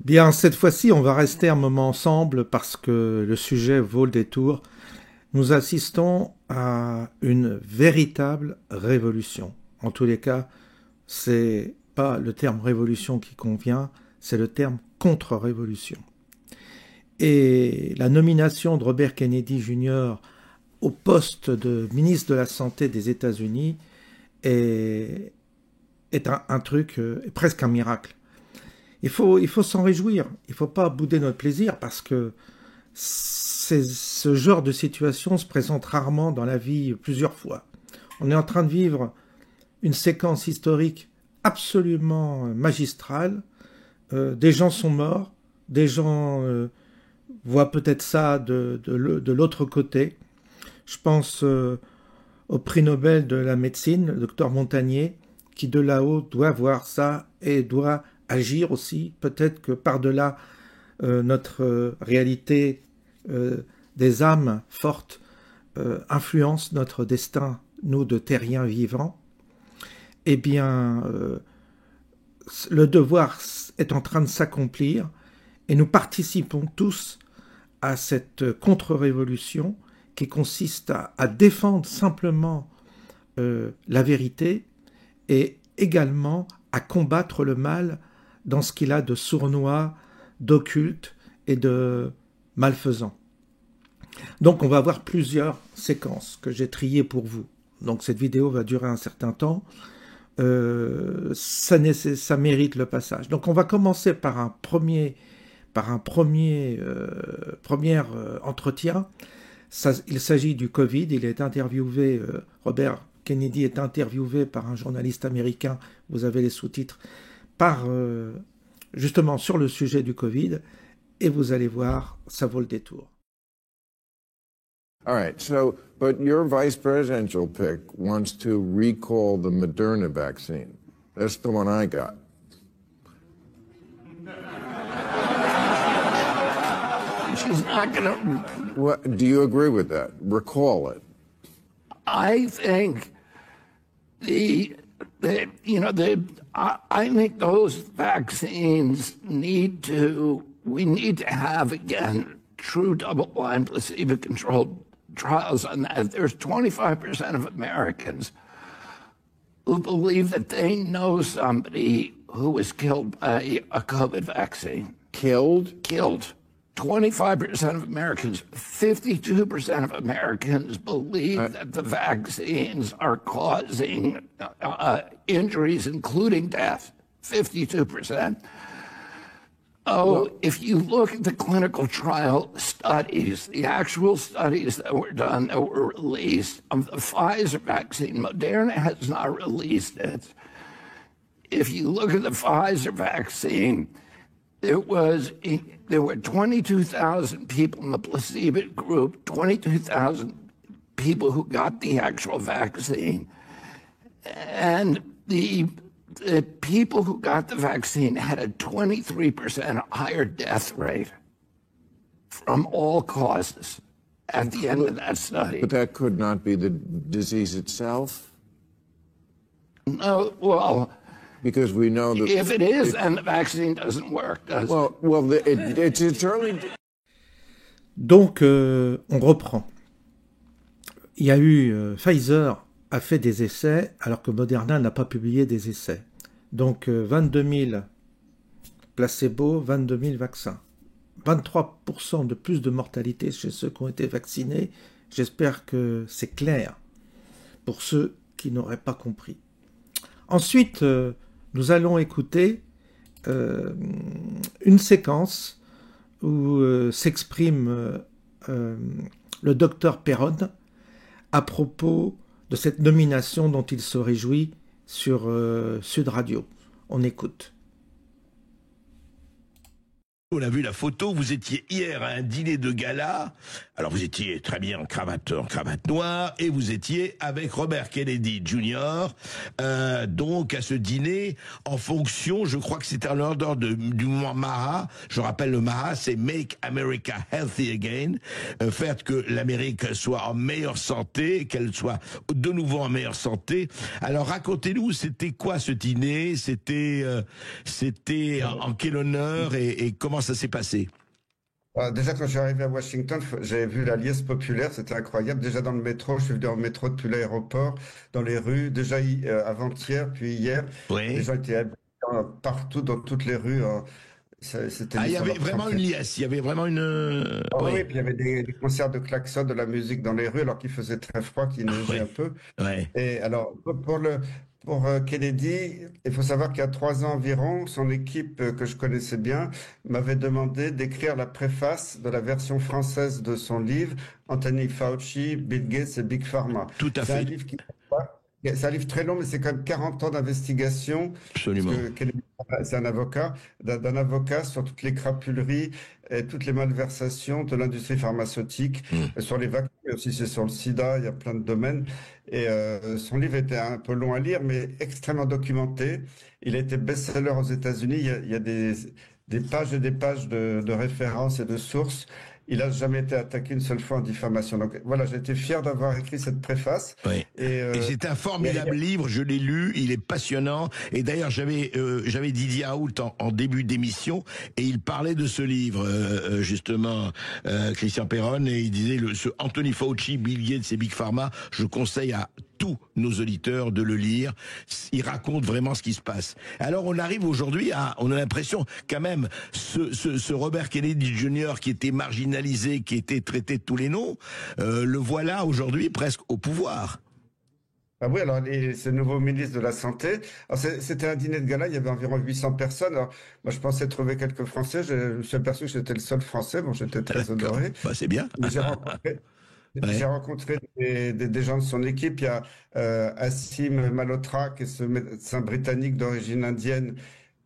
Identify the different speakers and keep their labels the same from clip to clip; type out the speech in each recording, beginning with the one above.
Speaker 1: Bien, cette fois-ci, on va rester un moment ensemble parce que le sujet vaut le détour. Nous assistons à une véritable révolution. En tous les cas, c'est pas le terme révolution qui convient, c'est le terme contre-révolution. Et la nomination de Robert Kennedy Jr. au poste de ministre de la Santé des États-Unis est un truc, presque un miracle. Il faut s'en réjouir, il ne faut pas bouder notre plaisir parce que ce genre de situation se présente rarement dans la vie plusieurs fois. On est en train de vivre une séquence historique absolument magistrale. Des gens sont morts, des gens voient peut-être ça de l'autre côté. Je pense au prix Nobel de la médecine, le docteur Montagnier, qui de là-haut doit voir ça et doit agir aussi, peut-être que par-delà notre réalité des âmes fortes influence notre destin, nous de terriens vivants. Eh bien, le devoir est en train de s'accomplir et nous participons tous à cette contre-révolution qui consiste à défendre simplement la vérité et également à combattre le mal dans ce qu'il a de sournois, d'occulte et de malfaisant. Donc on va avoir plusieurs séquences que j'ai triées pour vous. Donc cette vidéo va durer un certain temps. Ça mérite le passage. Donc on va commencer par un premier entretien. Il s'agit du Covid. Il est interviewé, Robert Kennedy est interviewé par un journaliste américain, vous avez les sous-titres, justement sur le sujet du Covid, et vous allez voir, ça vaut le détour.
Speaker 2: All right, but your vice presidential pick wants to recall the Moderna vaccine. That's the one I got.
Speaker 3: She's not going to...
Speaker 2: What, do you agree with that? Recall it.
Speaker 3: I think I think those vaccines we need to have, again, true double-blind, placebo-controlled trials on that. There's 25% of Americans who believe that they know somebody who was killed by a COVID vaccine.
Speaker 2: Killed?
Speaker 3: Killed. 25% of Americans, 52% of Americans believe that the vaccines are causing injuries, including death. 52%. If you look at the clinical trial studies, the actual studies that were done that were released of the Pfizer vaccine, Moderna has not released it. If you look at the Pfizer vaccine, there were 22,000 people in the placebo group, 22,000 people who got the actual vaccine. And the people who got the vaccine had a 23% higher death rate from all causes at the end of that study.
Speaker 2: But that could not be the disease itself?
Speaker 3: No, well...
Speaker 2: Because we know that...
Speaker 3: If it is, then the vaccine doesn't work, does it?
Speaker 2: Well, it's early...
Speaker 1: Donc, on reprend. Il y a eu... Pfizer a fait des essais, alors que Moderna n'a pas publié des essais. Donc, 22 000 placebo, 22 000 vaccins. 23% de plus de mortalité chez ceux qui ont été vaccinés. J'espère que c'est clair pour ceux qui n'auraient pas compris. Ensuite, nous allons écouter une séquence où s'exprime le docteur Perron à propos de cette nomination dont il se réjouit sur Sud Radio. On écoute.
Speaker 4: On a vu la photo, vous étiez hier à un dîner de gala, alors vous étiez très bien en cravate noire, et vous étiez avec Robert Kennedy Jr., donc à ce dîner, en fonction, je crois que c'était en ordre du mouvement MAHA, je rappelle le MAHA, c'est Make America Healthy Again, faire que l'Amérique soit en meilleure santé, qu'elle soit de nouveau en meilleure santé. Alors racontez-nous, c'était quoi ce dîner, c'était en quel honneur et comment ça s'est passé?
Speaker 5: Déjà, quand je suis arrivé à Washington, j'avais vu la liesse populaire, c'était incroyable. Déjà dans le métro, je suis venu en métro depuis l'aéroport, dans les rues, déjà avant-hier, puis hier,
Speaker 4: Oui.
Speaker 5: les gens étaient habillés partout, dans toutes les rues. C'était
Speaker 4: Il y
Speaker 5: sur
Speaker 4: avait
Speaker 5: leur
Speaker 4: vraiment
Speaker 5: tracé.
Speaker 4: une liesse, il y avait vraiment une...
Speaker 5: Oui,
Speaker 4: oui,
Speaker 5: puis il y avait des concerts de klaxons, de la musique dans les rues, alors qu'il faisait très froid, qu'il neigeait
Speaker 4: oui,
Speaker 5: un peu.
Speaker 4: oui.
Speaker 5: Et alors, pour Kennedy, il faut savoir qu'il y a 3 ans environ, son équipe que je connaissais bien m'avait demandé d'écrire la préface de la version française de son livre, Anthony Fauci, Bill Gates et Big Pharma.
Speaker 4: Tout à
Speaker 5: C'est un
Speaker 4: fait,
Speaker 5: livre c'est un livre très long, mais c'est quand même 40 ans d'investigation, parce
Speaker 4: absolument.
Speaker 5: que Kennedy, c'est un avocat, d'un avocat sur toutes les crapuleries et toutes les malversations de l'industrie pharmaceutique,
Speaker 4: Mm.
Speaker 5: sur les vaccins, mais aussi c'est sur le sida, il y a plein de domaines. Et son livre était un peu long à lire, mais extrêmement documenté. Il a été best-seller aux États-Unis. Il y a des pages et des pages de références et de sources. Il n'a jamais été attaqué une seule fois en diffamation. Donc voilà, j'ai été fier d'avoir écrit cette préface.
Speaker 4: Oui.
Speaker 5: Et,
Speaker 4: Et c'est un formidable livre, je l'ai lu, il est passionnant. Et d'ailleurs, j'avais Didier Raoult en début d'émission, et il parlait de ce livre, justement, Christian Perron, et il disait, ce Anthony Fauci, Bill Gates et Big Pharma, je conseille à tous nos auditeurs de le lire. Il raconte vraiment ce qui se passe. Alors on arrive aujourd'hui on a l'impression quand même, ce Robert Kennedy Jr. qui était marginalisé, qui était traité de tous les noms, le voilà aujourd'hui presque au pouvoir.
Speaker 5: ah oui, alors ce nouveau ministre de la Santé, alors c'était un dîner de gala, il y avait environ 800 personnes. Alors, moi, je pensais trouver quelques Français, je me suis aperçu que j'étais le seul Français, bon, j'étais très
Speaker 4: D'accord,
Speaker 5: honoré.
Speaker 4: bah, c'est bien.
Speaker 5: Mais j'ai
Speaker 4: Ouais.
Speaker 5: rencontré des gens de son équipe. Il y a Asim Malhotra, qui est ce médecin britannique d'origine indienne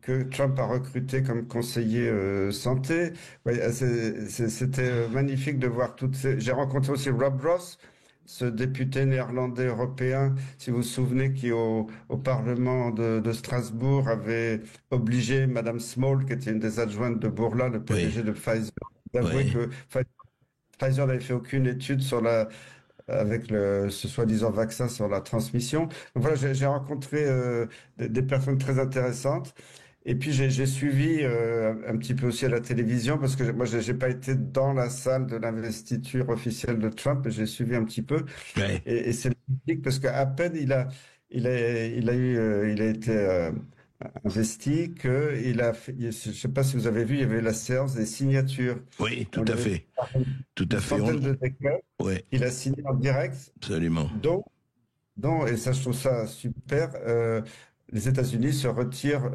Speaker 5: que Trump a recruté comme conseiller santé. Ouais, c'était magnifique de voir toutes ces... J'ai rencontré aussi Rob Ross, ce député néerlandais européen, si vous vous souvenez, qui au Parlement de Strasbourg avait obligé Madame Small, qui était une des adjointes de Bourla, le
Speaker 4: Oui,
Speaker 5: PDG de Pfizer, d'avouer
Speaker 4: oui.
Speaker 5: que Pfizer n'avait fait aucune étude avec ce soi-disant vaccin sur la transmission. Donc voilà, j'ai rencontré des personnes très intéressantes. Et puis j'ai suivi un petit peu aussi à la télévision, parce que moi j'ai pas été dans la salle de l'investiture officielle de Trump, mais j'ai suivi un petit peu.
Speaker 4: Ouais.
Speaker 5: Et c'est magnifique parce qu'à peine il a été investi, je sais pas si vous avez vu, il y avait la séance des signatures.
Speaker 4: Oui,
Speaker 5: On
Speaker 4: tout
Speaker 5: lui
Speaker 4: à
Speaker 5: avait
Speaker 4: fait.
Speaker 5: fait
Speaker 4: Tout
Speaker 5: une
Speaker 4: à fait.
Speaker 5: centaine de décrets
Speaker 4: Ouais,
Speaker 5: qu'il a signés en direct,
Speaker 4: absolument.
Speaker 5: dont, et ça je trouve ça super, les États-Unis se retirent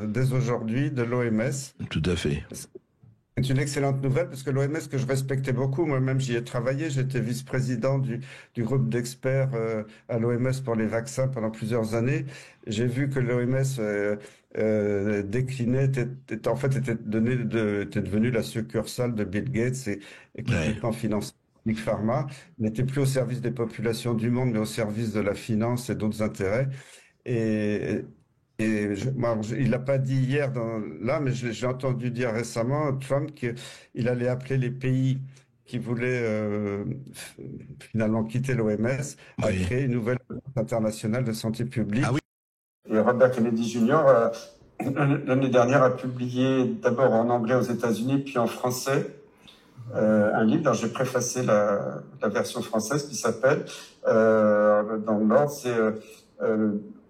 Speaker 5: dès aujourd'hui de l'OMS.
Speaker 4: Tout à fait.
Speaker 5: C'est une excellente nouvelle parce que l'OMS, que je respectais beaucoup, moi-même j'y ai travaillé, j'étais vice-président du groupe d'experts à l'OMS pour les vaccins pendant plusieurs années. J'ai vu que l'OMS déclinait, en fait était devenu la succursale de Bill Gates et qui
Speaker 4: Ouais.
Speaker 5: maintenant finance Big Pharma, n'était plus au service des populations du monde, mais au service de la finance et d'autres intérêts. Et, il l'a pas dit hier là, mais j'ai entendu dire récemment, Trump, qu'il allait appeler les pays qui voulaient finalement quitter l'OMS à
Speaker 4: Oui.
Speaker 5: créer une nouvelle agence internationale de santé publique.
Speaker 4: Ah oui.
Speaker 5: Et Robert Kennedy Jr., l'année dernière, a publié d'abord en anglais aux États-Unis, puis en français, un livre dont j'ai préfacé la version française qui s'appelle, dans l'ordre, c'est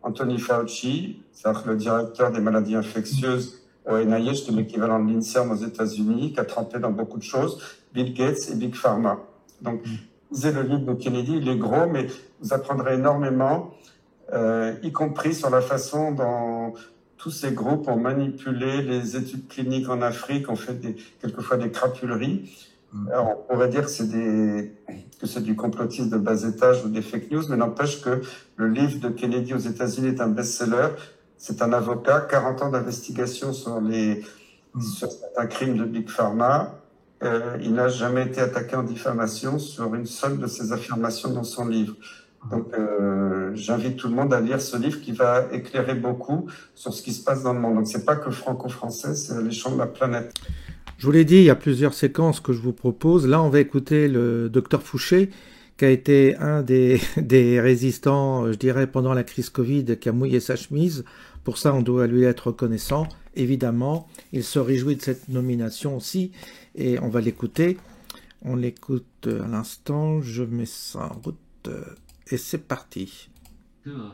Speaker 5: Anthony Fauci, c'est-à-dire le directeur des maladies infectieuses au NIH, qui est l'équivalent de l'INSERM aux États-Unis, qui a trempé dans beaucoup de choses, Bill Gates et Big Pharma. Donc, lisez le livre de Kennedy, il est gros, mais vous apprendrez énormément, y compris sur la façon dont tous ces groupes ont manipulé les études cliniques en Afrique, ont fait quelquefois des crapuleries. Alors, on pourrait dire que c'est du complotisme de bas étage ou des fake news, mais n'empêche que le livre de Kennedy aux États-Unis est un best-seller. C'est un avocat, 40 ans d'investigation sur certains crimes de Big Pharma. Il n'a jamais été attaqué en diffamation sur une seule de ses affirmations dans son livre. Donc, j'invite tout le monde à lire ce livre qui va éclairer beaucoup sur ce qui se passe dans le monde. Donc, c'est pas que franco-français, c'est à l'échelle de la planète.
Speaker 1: Je vous l'ai dit, il y a plusieurs séquences que je vous propose. Là, on va écouter le docteur Fouché, qui a été un des résistants, je dirais, pendant la crise Covid, qui a mouillé sa chemise. Pour ça, on doit lui être reconnaissant. Évidemment, il se réjouit de cette nomination aussi, et on va l'écouter. On l'écoute à l'instant, je mets ça en route, et c'est parti.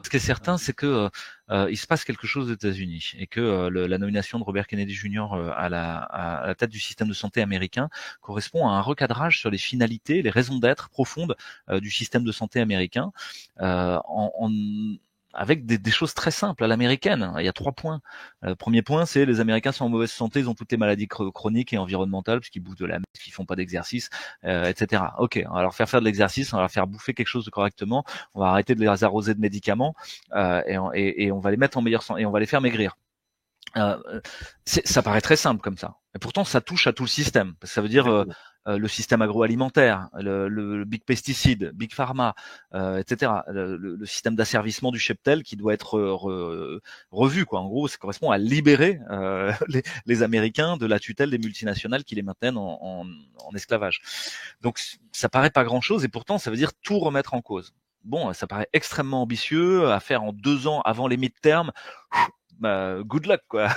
Speaker 6: Ce qui est certain, c'est que il se passe quelque chose aux États-Unis et que la nomination de Robert Kennedy Jr. à la tête du système de santé américain correspond à un recadrage sur les finalités, les raisons d'être profondes du système de santé américain, avec des choses très simples à l'américaine. Il y a 3 points. Premier point, c'est les Américains sont en mauvaise santé, ils ont toutes les maladies chroniques et environnementales, puisqu'ils bouffent de la merde, qu'ils font pas d'exercice, etc. Ok, on va leur faire de l'exercice, on va leur faire bouffer quelque chose correctement, on va arrêter de les arroser de médicaments, et on va les mettre en meilleure santé, et on va les faire maigrir. Ça paraît très simple comme ça. Et pourtant, ça touche à tout le système. Ça veut dire le système agroalimentaire, le big pesticide, big pharma, etc. Le système d'asservissement du cheptel qui doit être revu, quoi. En gros, ça correspond à libérer les Américains de la tutelle des multinationales qui les maintiennent en esclavage. Donc, ça paraît pas grand-chose, et pourtant, ça veut dire tout remettre en cause. Bon, ça paraît extrêmement ambitieux à faire en 2 ans avant les midterms. Good luck, quoi.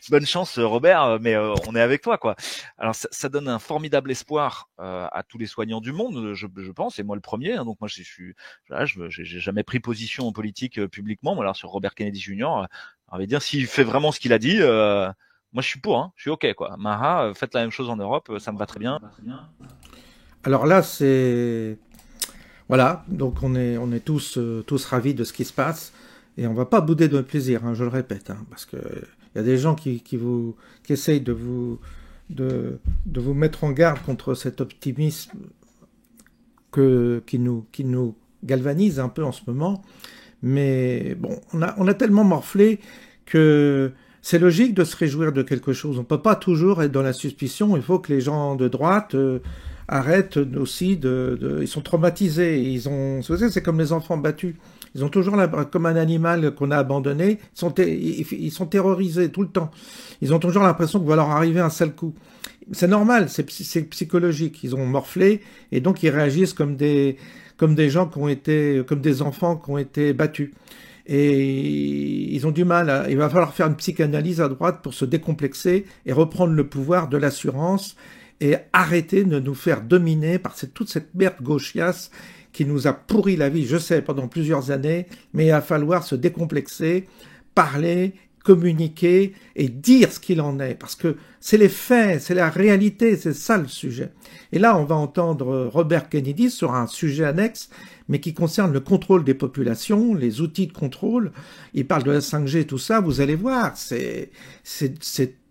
Speaker 6: Bonne chance, Robert, mais on est avec toi, quoi. Alors ça donne un formidable espoir à tous les soignants du monde, je pense, et moi le premier. Hein, donc moi j'ai jamais pris position en politique publiquement. Mais alors sur Robert Kennedy Jr., on va dire s'il fait vraiment ce qu'il a dit, moi je suis pour, hein, je suis ok, quoi. Maha, faites la même chose en Europe, ça me va très bien.
Speaker 1: Alors là, voilà, donc on est tous ravis de ce qui se passe. Et on va pas bouder de notre plaisir, hein, je le répète, hein, parce que il y a des gens qui essayent de vous mettre en garde contre cet optimisme qui nous galvanise un peu en ce moment. Mais bon, on a tellement morflé que c'est logique de se réjouir de quelque chose. On peut pas toujours être dans la suspicion. Il faut que les gens de droite arrêtent aussi ils sont traumatisés. C'est comme les enfants battus. Ils ont toujours, comme un animal qu'on a abandonné, ils sont terrorisés tout le temps. Ils ont toujours l'impression qu'il va leur arriver un sale coup. C'est normal, c'est psychologique. Ils ont morflé et donc ils réagissent comme des gens comme des enfants qui ont été battus. Et ils ont du mal. Il va falloir faire une psychanalyse à droite pour se décomplexer et reprendre le pouvoir de l'assurance et arrêter de nous faire dominer par toute cette merde gauchiasse qui nous a pourri la vie, je sais, pendant plusieurs années, mais il va falloir se décomplexer, parler, communiquer et dire ce qu'il en est, parce que c'est les faits, c'est la réalité, c'est ça le sujet. Et là, on va entendre Robert Kennedy sur un sujet annexe, mais qui concerne le contrôle des populations, les outils de contrôle. Il parle de la 5G, tout ça, vous allez voir, c'est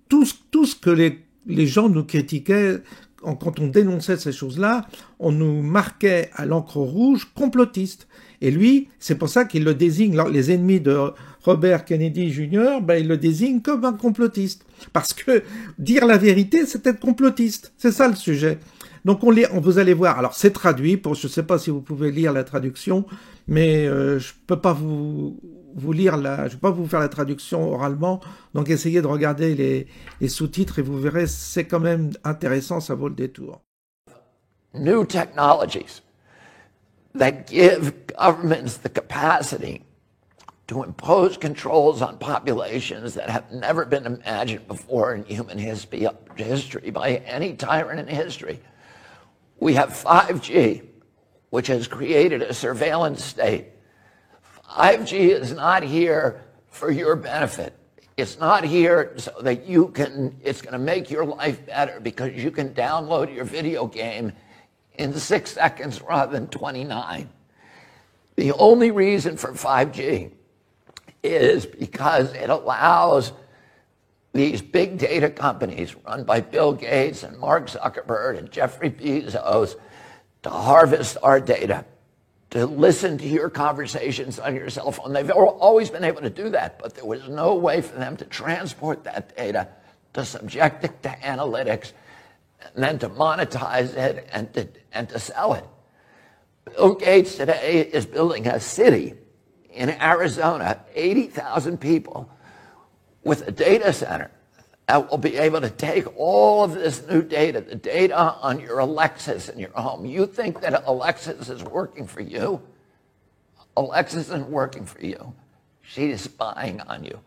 Speaker 1: tout ce que les gens nous critiquaient. Quand on dénonçait ces choses-là, on nous marquait à l'encre rouge complotiste. Et lui, c'est pour ça qu'il le désigne, les ennemis de Robert Kennedy Jr., il le désigne comme un complotiste. Parce que dire la vérité, c'est être complotiste. C'est ça le sujet. Donc vous allez voir. Alors c'est traduit, je ne sais pas si vous pouvez lire la traduction, mais je peux pas vous lire je peux pas vous faire la traduction oralement, donc essayez de regarder les sous-titres et vous verrez, c'est quand même intéressant, ça vaut le détour.
Speaker 3: New technologies that give governments the capacity to impose controls on populations that have never been imagined before in human history by any tyrant in history. We have 5G, which has created a surveillance state. 5G is not here for your benefit. It's not here so that it's going to make your life better because you can download your video game in 6 seconds rather than 29. The only reason for 5G is because it allows these big data companies run by Bill Gates and Mark Zuckerberg and Jeffrey Bezos to harvest our data, to listen to your conversations on your cell phone. They've always been able to do that, but there was no way for them to transport that data, to subject it to analytics, and then to monetize it and to sell it. Bill Gates today is building a city in Arizona, 80,000 people, with a data center that will be able to take all of this new data, the data on your Alexis in your home. You think that Alexis is working for you? Alexis isn't working for you. She is spying on you.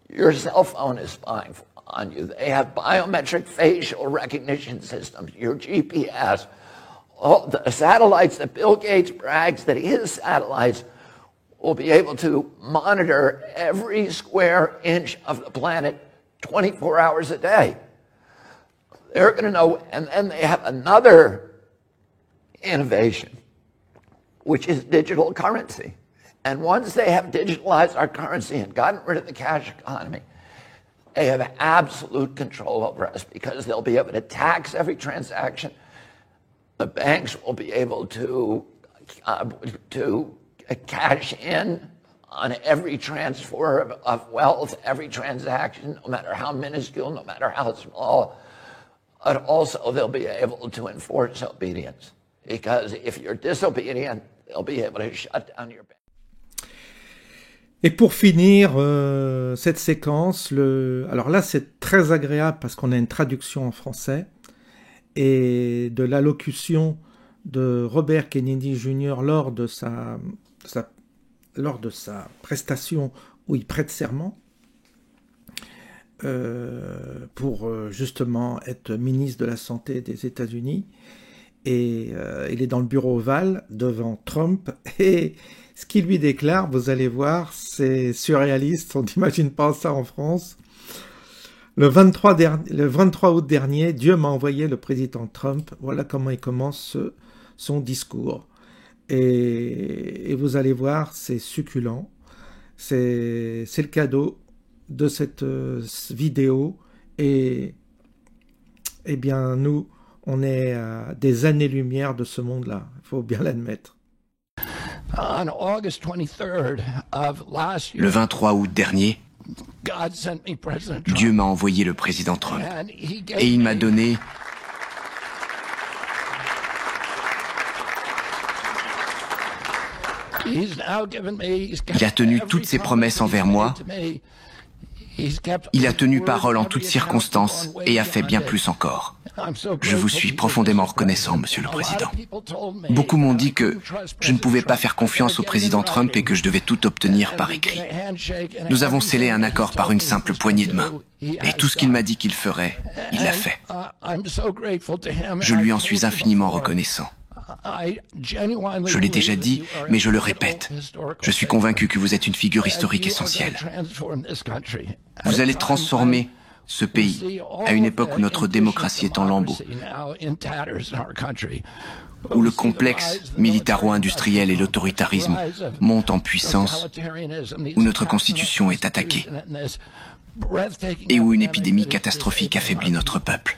Speaker 3: Your cell phone is spying on you. They have biometric facial recognition systems, your GPS. All the satellites that Bill Gates brags that his satellites will be able to monitor every square inch of the planet 24 hours a day. They're going to know, and then they have another innovation, which is digital currency. And once they have digitalized our currency and gotten rid of the cash economy, they have absolute control over us because they'll be able to tax every transaction. The banks will be able to cash in on every transfer of wealth, every transaction, no matter how minuscule, no matter how small. But also they'll be able to enforce obedience. Because if you're disobedient, they'll be able to shut down your bank.
Speaker 1: Et pour finir cette séquence, alors là c'est très agréable parce qu'on a une traduction en français et de l'allocution de Robert Kennedy Jr. lors de sa prestation où il prête serment pour justement être ministre de la Santé des États-Unis. Et il est dans le bureau ovale devant Trump et ce qu'il lui déclare, vous allez voir, c'est surréaliste, on n'imagine pas ça en France. Le 23 août dernier, Dieu m'a envoyé le président Trump. Voilà comment il commence son discours. Et vous allez voir, c'est succulent. C'est le cadeau de cette vidéo. Et bien, nous, on est à des années-lumière de ce monde-là. Il faut bien l'admettre.
Speaker 7: Le 23 août dernier, Dieu m'a envoyé le président Trump et il m'a donné il a tenu toutes ses promesses envers moi, il a tenu parole en toutes circonstances et a fait bien plus encore. Je vous suis profondément reconnaissant, Monsieur le Président. Beaucoup m'ont dit que je ne pouvais pas faire confiance au président Trump et que je devais tout obtenir par écrit. Nous avons scellé un accord par une simple poignée de main. Et tout ce qu'il m'a dit qu'il ferait, il l'a fait. Je lui en suis infiniment reconnaissant. Je l'ai déjà dit, mais je le répète. Je suis convaincu que vous êtes une figure historique essentielle. Vous allez transformer ce pays à une époque où notre démocratie est en lambeaux, où le complexe militaro-industriel et l'autoritarisme montent en puissance, où notre constitution est attaquée et où une épidémie catastrophique affaiblit notre peuple.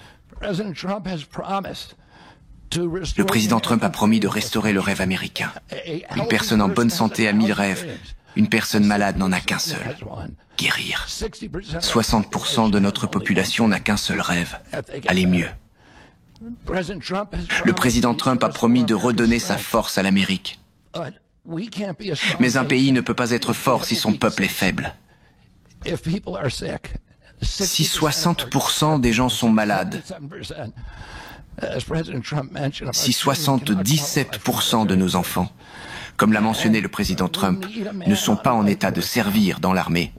Speaker 7: Le président Trump a promis de restaurer le rêve américain. Une personne en bonne santé a 1000 rêves. Une personne malade n'en a qu'un seul. Guérir. 60% de notre population n'a qu'un seul rêve. Aller mieux. Le président Trump a promis de redonner sa force à l'Amérique. Mais un pays ne peut pas être fort si son peuple est faible. Si 60% des gens sont malades, si 77% de nos enfants, comme l'a mentionné le président Trump, ne sont pas en état de servir dans l'armée,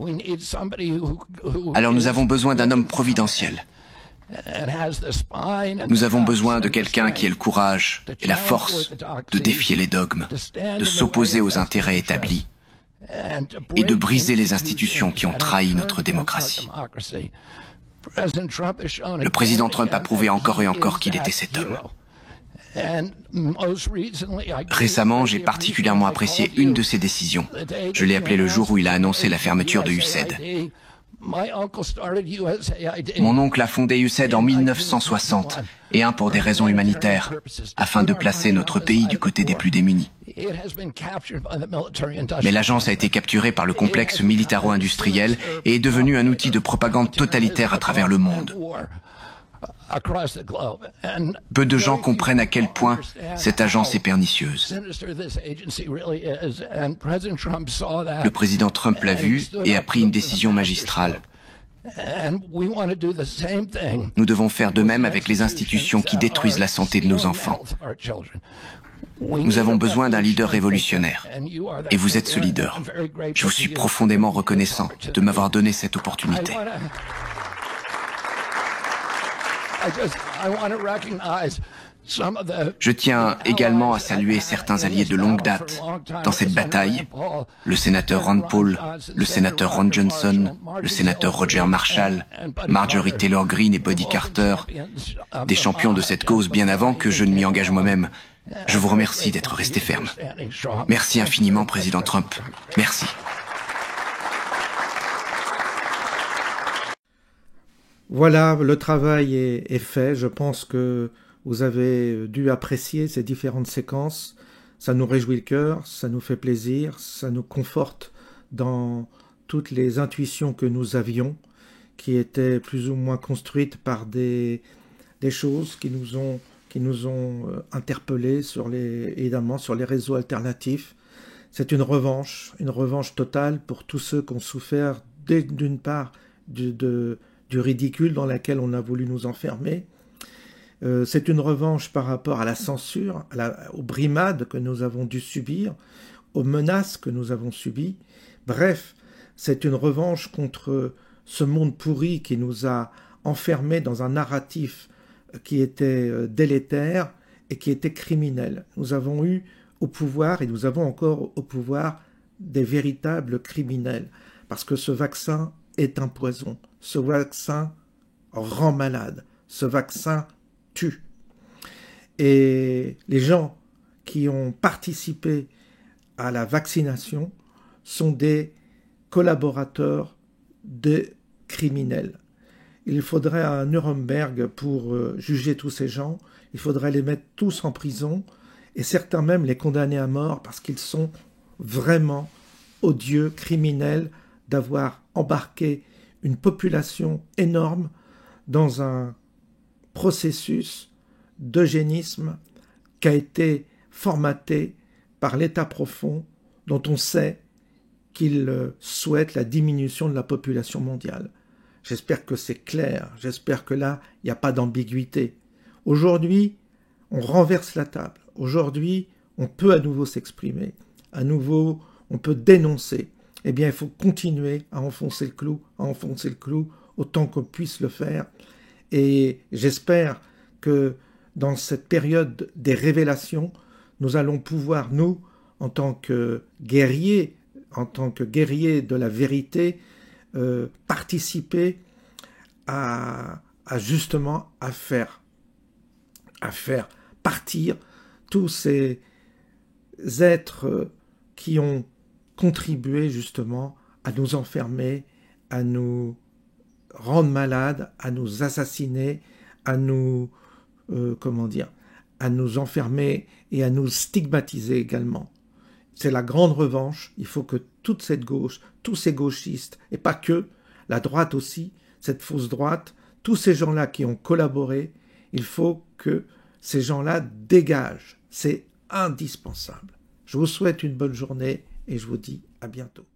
Speaker 7: alors nous avons besoin d'un homme providentiel. Nous avons besoin de quelqu'un qui ait le courage et la force de défier les dogmes, de s'opposer aux intérêts établis et de briser les institutions qui ont trahi notre démocratie. Le président Trump a prouvé encore et encore qu'il était cet homme. Récemment, j'ai particulièrement apprécié une de ses décisions. Je l'ai appelé le jour où il a annoncé la fermeture de USAID. Mon oncle a fondé USAID en 1960, et un pour des raisons humanitaires, afin de placer notre pays du côté des plus démunis. Mais l'agence a été capturée par le complexe militaro-industriel et est devenue un outil de propagande totalitaire à travers le monde. Peu de gens comprennent à quel point cette agence est pernicieuse. Le président Trump l'a vu et a pris une décision magistrale. Nous devons faire de même avec les institutions qui détruisent la santé de nos enfants. Nous avons besoin d'un leader révolutionnaire. Et vous êtes ce leader. Je vous suis profondément reconnaissant de m'avoir donné cette opportunité. Je tiens également à saluer certains alliés de longue date dans cette bataille, le sénateur Rand Paul, le sénateur Ron Johnson, le sénateur Roger Marshall, Marjorie Taylor Greene et Buddy Carter, des champions de cette cause bien avant que je ne m'y engage moi-même. Je vous remercie d'être resté ferme. Merci infiniment, Président Trump. Merci.
Speaker 1: Voilà, le travail est fait. Je pense que vous avez dû apprécier ces différentes séquences. Ça nous réjouit le cœur, ça nous fait plaisir, ça nous conforte dans toutes les intuitions que nous avions, qui étaient plus ou moins construites par des choses qui nous ont interpellés évidemment sur les réseaux alternatifs. C'est une revanche totale pour tous ceux qui ont souffert d'une part du ridicule dans laquelle on a voulu nous enfermer. C'est une revanche par rapport à la censure, aux brimades que nous avons dû subir, aux menaces que nous avons subies. Bref, c'est une revanche contre ce monde pourri qui nous a enfermés dans un narratif qui était délétère et qui était criminel. Nous avons eu au pouvoir, et nous avons encore au pouvoir, des véritables criminels, parce que ce vaccin est un poison. Ce vaccin rend malade. Ce vaccin tue. Et les gens qui ont participé à la vaccination sont des collaborateurs des criminels. Il faudrait un Nuremberg pour juger tous ces gens. Il faudrait les mettre tous en prison et certains même les condamner à mort parce qu'ils sont vraiment odieux, criminels, d'avoir embarqué une population énorme dans un processus d'eugénisme qui a été formaté par l'État profond dont on sait qu'il souhaite la diminution de la population mondiale. J'espère que c'est clair, j'espère que là, il n'y a pas d'ambiguïté. Aujourd'hui, on renverse la table. Aujourd'hui, on peut à nouveau s'exprimer. À nouveau, on peut dénoncer. Eh bien, il faut continuer à enfoncer le clou autant qu'on puisse le faire. Et j'espère que dans cette période des révélations, nous allons pouvoir, nous, en tant que guerriers de la vérité, participer à justement à faire partir tous ces êtres qui ont contribué justement à nous enfermer, à nous rendre malades, à nous assassiner, à nous à nous enfermer et à nous stigmatiser également. C'est la grande revanche. Il faut que toute cette gauche, tous ces gauchistes, et pas que, la droite aussi, cette fausse droite, tous ces gens-là qui ont collaboré, il faut que ces gens-là dégagent. C'est indispensable. Je vous souhaite une bonne journée et je vous dis à bientôt.